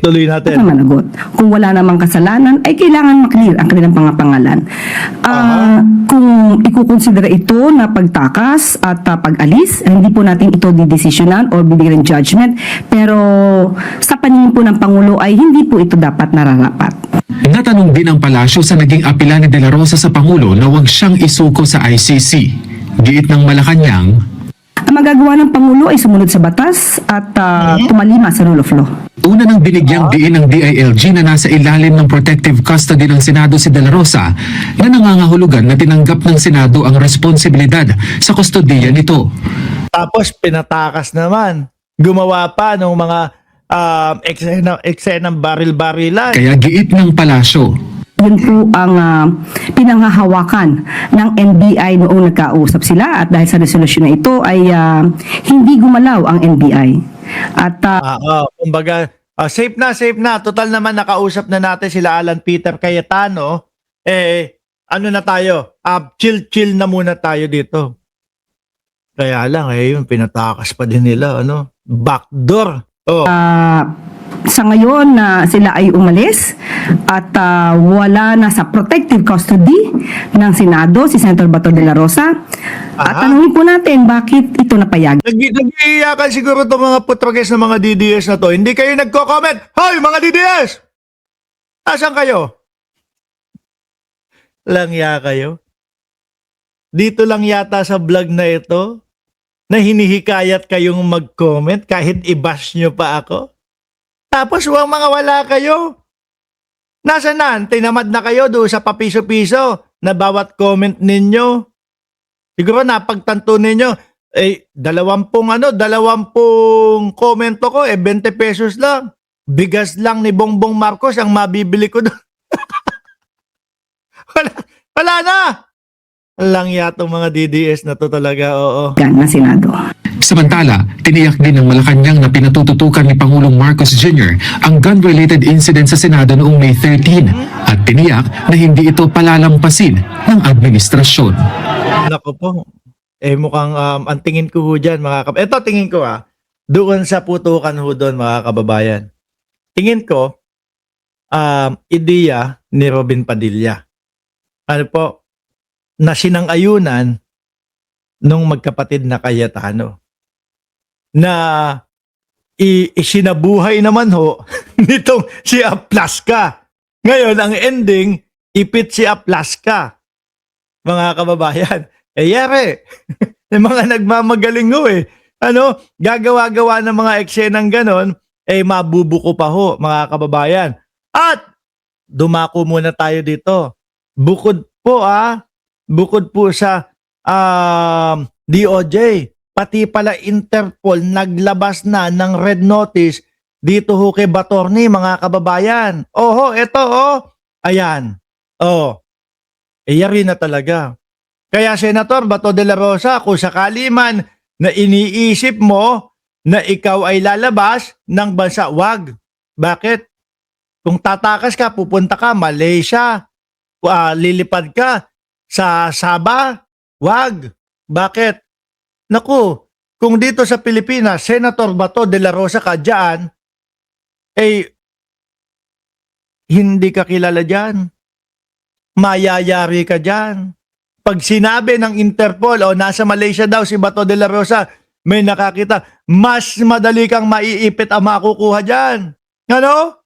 Tuloy at natin. managot. Kung wala namang kasalanan, ay kailangan maklear ang kanilang pangalan. Kung ikukonsidera ito na pagtakas at pag-alis, hindi po natin ito didesisyonan o bibigyan ng judgment. Pero sa paningin po ng Pangulo ay hindi po ito dapat nararapat. Natanong din ang palasyo sa naging apela ni De La Rosa sa Pangulo na huwag siyang isuko sa ICC. Giit ng Malacanang, Ang magagawa ng Pangulo ay sumunod sa batas at tumalima sa rule of law. una nang binigyang diin ng DILG na nasa ilalim ng protective custody ng Senado si De La Rosa na nangangahulugan na tinanggap ng Senado ang responsibilidad sa kustodiya nito. Tapos pinatakas naman. Gumawa pa ng mga eksenang baril-barilan. Kaya giit ng palasyo, Yun po ang pinanghahawakan ng NBI noong nagkausap sila at dahil sa resolusyon na ito ay hindi gumalaw ang NBI. At Kumbaga, safe na. Total naman nakausap na natin sila Alan Peter Cayetano. Ano na tayo? Chill na muna tayo dito. Kaya lang, yung pinatakas pa din nila, backdoor. sa ngayon na sila ay umalis at wala na sa protective custody ng Senado si Senator Bato de la Rosa. At tanungin po natin bakit ito napayag. Nag-iiyakan siguro itong mga putragis na mga DDS na to. Hindi kayo nagko-comment. Hoy, mga DDS! Asan kayo? Langya kayo? Dito lang yata sa vlog na ito na hinihikayat kayong mag-comment kahit i-bash nyo pa ako. Tapos huwag mga wala kayo. Nasaan na? Tinamad na kayo doon sa papiso-piso na bawat comment ninyo. Siguro napagtanto ninyo, 20 komento ko, 20 pesos lang. Bigas lang ni Bongbong Marcos ang mabibili ko doon. wala na! Lang yatong mga DDS na to talaga, oo. Ng Senado. Samantala, tiniyak din ng Malacanang na pinatututukan ni Pangulong Marcos Jr. ang gun-related incident sa Senado noong May 13 at tiniyak na hindi ito palalampasin ng administrasyon. Nako po. Mukhang ang tingin ko ho dyan, ito tingin ko doon sa putukan ho doon, mga kababayan. Tingin ko, ideya ni Robin Padilla. Ano po, na sinang-ayunan nung magkapatid na Cayetano. Na isinabuhay naman ho nitong si Aplaska. Ngayon, ang ending, ipit si Aplaska. Mga kababayan. Yari. Yung mga nagmamagaling ho gagawa-gawa ng mga eksenang ganon, mabubuko pa ho, mga kababayan. At, dumako muna tayo dito. Bukod po sa DOJ, pati pala Interpol naglabas na ng red notice dito ho kay Batorni, mga kababayan. Ayan. Yari na talaga. Kaya Senator Bato de la Rosa, kung sakali man na iniisip mo na ikaw ay lalabas ng bansa, wag. Bakit? Kung tatakas ka, pupunta ka Malaysia, lilipad ka sa Sabah, wag. Bakit? Naku, kung dito sa Pilipinas, Senator Bato de la Rosa ka dyan, hindi ka kilala dyan. Mayayari ka dyan. Pag sinabi ng Interpol, nasa Malaysia daw si Bato de la Rosa, may nakakita, mas madali kang maiipit ang makukuha dyan. Ano?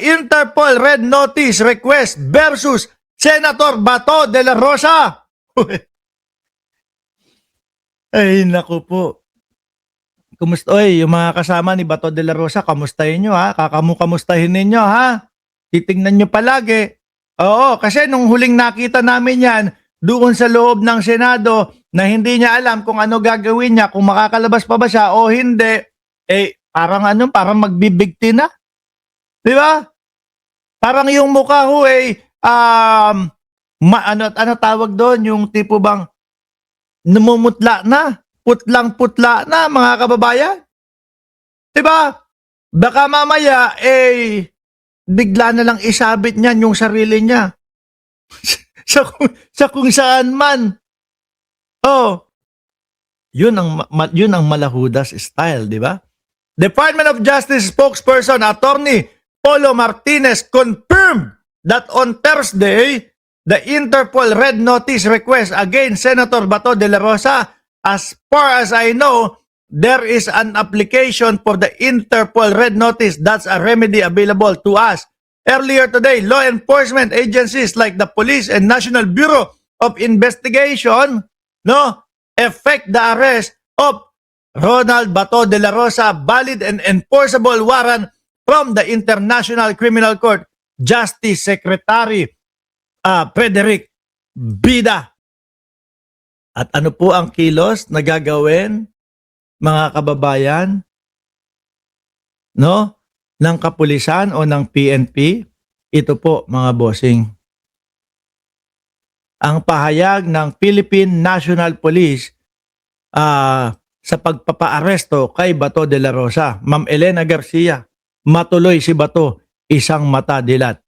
Interpol Red Notice Request versus Senator Bato de la Rosa. Ay, naku po. Kumusta? Yung mga kasama ni Bato de la Rosa, kamustahin nyo kakamustahin ninyo titingnan nyo palagi. Oo, kasi nung huling nakita namin yan, doon sa loob ng Senado, na hindi niya alam kung ano gagawin niya, kung makakalabas pa ba siya o hindi, parang magbibigti na. Di ba? Parang yung mukha ho ano tawag doon, yung tipo bang namumutla na, putlang-putla na, mga kababayan. Diba? Baka mamaya, bigla na lang isabit niyan yung sarili niya. sa kung saan man. Yun ang malahudas style, di ba? Department of Justice spokesperson Attorney Polo Martinez confirmed that on Thursday, the Interpol Red Notice request against Senator Bato de la Rosa. As far as I know, there is an application for the Interpol Red Notice. That's a remedy available to us. Earlier today, law enforcement agencies like the police and National Bureau of Investigation effect the arrest of Ronald Bato de la Rosa, valid and enforceable warrant from the International Criminal Court Justice Secretary Frederick Bida. At ano po ang kilos na gagawin, mga kababayan, ng kapulisan o ng PNP? Ito po, mga bossing. Ang pahayag ng Philippine National Police sa pagpapaaresto kay Bato de la Rosa. Ma'am Elena Garcia, matuloy si Bato, isang mata dilat.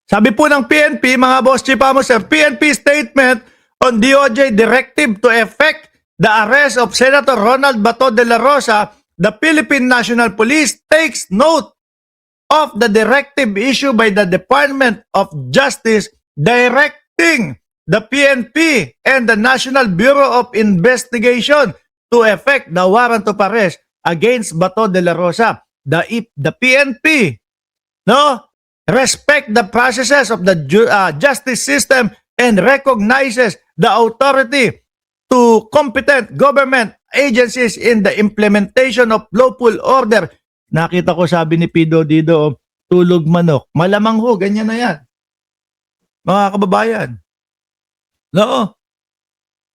Sabi po ng PNP, mga boss chipamo sir, PNP statement on DOJ directive to effect the arrest of Senator Ronald Bato de la Rosa, the Philippine National Police takes note of the directive issued by the Department of Justice directing the PNP and the National Bureau of Investigation to effect the warrant of arrest against Bato de la Rosa. The PNP, respect the processes of the justice system and recognizes the authority to competent government agencies in the implementation of lawful order. Nakita ko sabi ni Pido Dido, tulog manok. Malamang ho, ganyan na yan. Mga kababayan.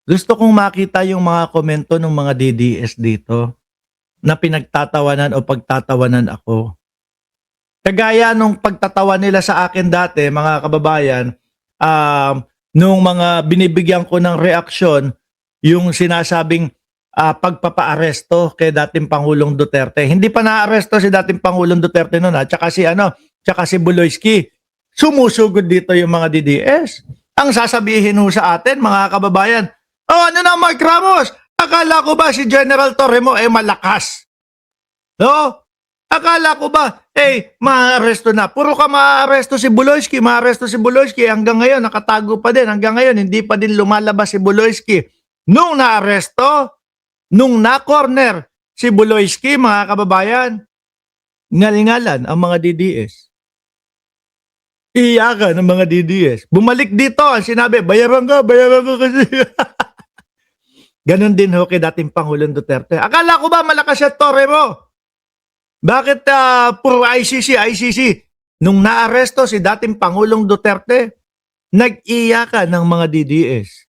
Gusto kong makita yung mga komento ng mga DDS dito na pinagtatawanan o pagtatawanan ako. Kagaya nung pagtatawa nila sa akin dati, mga kababayan, nung mga binibigyan ko ng reaksyon, yung sinasabing pagpapaaresto kay dating Pangulong Duterte. Hindi pa naaresto si dating Pangulong Duterte noon, tsaka si Buloyski. Sumusugod dito yung mga DDS. Ang sasabihin ho sa atin, mga kababayan, ano na Mark Ramos? Akala ko ba si General Torre mo malakas? Akala ko ba, maaresto na. Puro ka maaresto si Buloyski, hanggang ngayon, nakatago pa din. Hanggang ngayon, hindi pa din lumalabas si Buloyski. Nung naaresto, nung na-corner si Buloyski, mga kababayan, ngalingalan ang mga DDS. Iyakan ng mga DDS. Bumalik dito, ang sinabi, bayaran ka kasi. Ganon din ho kay dating Pangulong Duterte. Akala ko ba malakas siya Torre mo? Bakit puro ICC? Nung naaresto si dating Pangulong Duterte, nag-iyakan ng mga DDS.